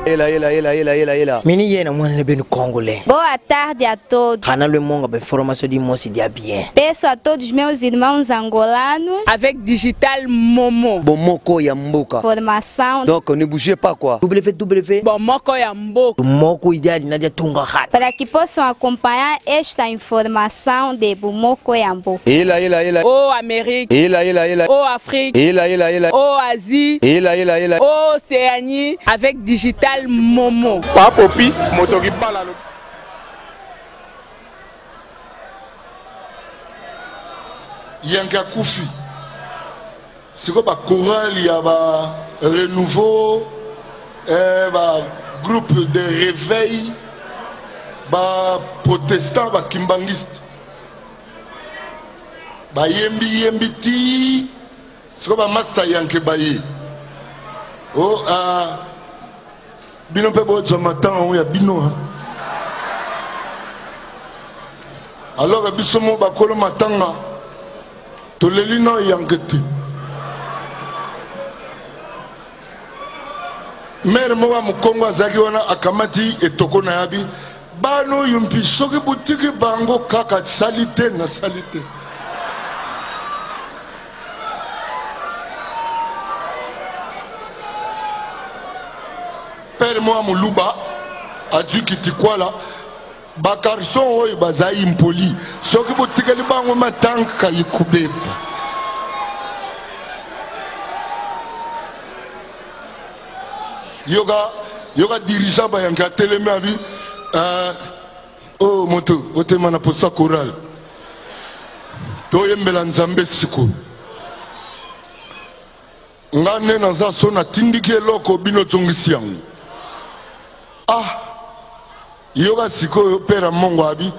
Ela. Menina, mano, bem no Congolês. Boa tarde a todos. Hanalo monga bem formação de moço dia bien. Peço a todos meus irmãos angolanos. Avec Digital Momo. Bomoko ya mboka. Formação. Donc ne bougez pas quoi. www. Bomoko ya mboka. Moko ideal nadia tunga hat. Para que possam acompanhar esta informação de Bomoko ya mboka. Ela. Oh Amérique. Ela. Oh Afrique. Ela. Oh Asie. Ela. Oh Océanie. Avec Digital Momo. Papopi, motori balalo. Yanka Koufi. C'est quoi ba chorale, il y a ba renouveau, ba groupe de réveil, ba protestant, ba kimbangiste. Ba yembi ti. C'est quoi ba master yanke baye. Oh bino pe bo matin on ya bino. Alors biso mo ba kolo matanga. To lelino yanketi. Mère mo wa mukongo azaki wana akamati etoko na yabi. Bano yumpi soki boutique bango kaka salite na salite. Père moi Moulouba a dit qu'il dit quoi là? Bakarson oyo bazayi impoli. Soki botikeli bango matanka yikube. Yoga dirigeant ba yanka telemi abi oh moto otema na posa chorale. To yembela nzambe siko. Ngane na za sona tindiki eloko bino tongisi yango. Yoga siko pera mongo abi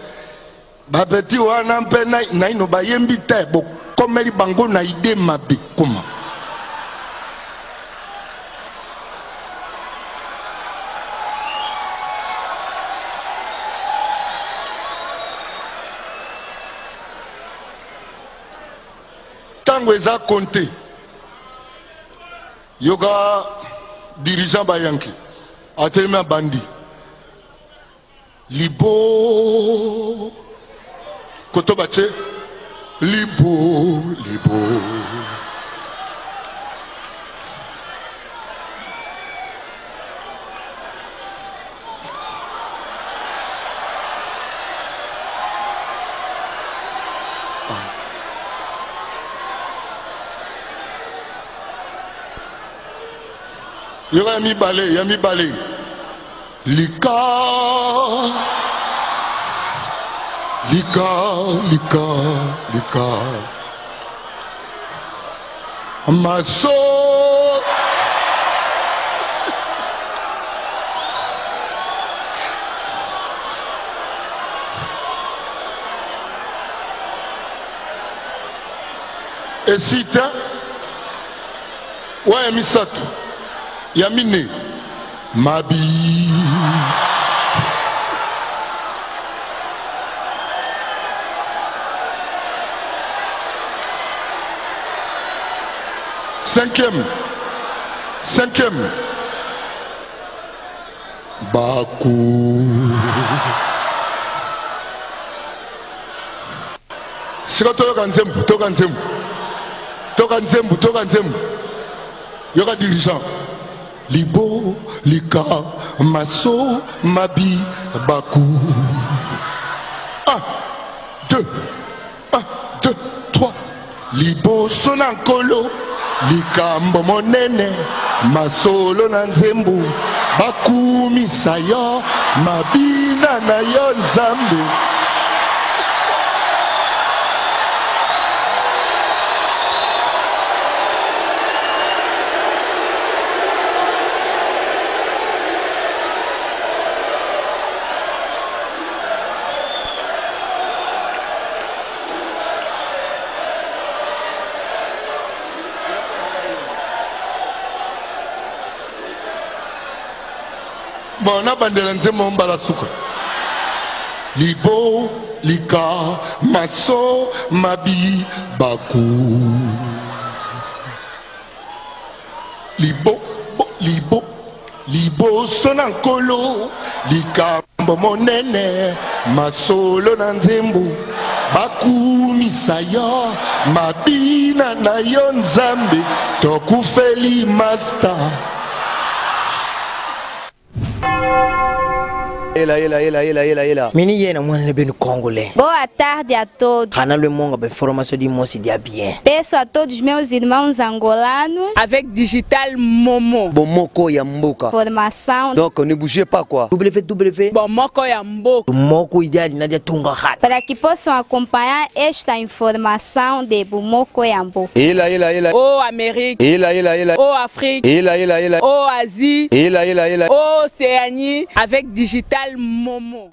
babeti wana mpe na ino bayembi te bo komeli bango na ide mabe koma tango eza konte yoga dirigeant bayanki atelema bandi Libo Kotobache Libo Yami balé Lika Maso Esita Wa Misatu Yamine Mabi Cinquième Baku Siko toka nzembu Yoga dirigeant Libo, Lika, Maso, Mabi, Baku 1, 2, 3 Libo Sonankolo Likambo monene Masolo na nzembu Baku misayo Mabina na yo nzambe Bon, on a bandé nzembo mbala suka. Libo, Lika, Maso, Mabi, Baku. Libo, liboso na nkolo likambo monene masolo na nzembo bakumisa yo mabina na yo nzambe tokufeli master. Ela. Mini yena mwana bem congolais. Boa tarde a todos. Hanalo monga be formação de moça dia bien. Peço a todos meus irmãos angolanos. Avec Digital Momo. Bomoko ya mboka. Formação. Donc ne bougez pas quoi. www. Bomoko ya mboka. Moko ideal nadia tunga hat. Para que possam acompanhar esta informação de Bumoko Yambo. Ela. Ô Amérique. Ela. Ô Afrique. Ela. Ô Asie. Ela. Ô Océanie. Avec Digital Momo.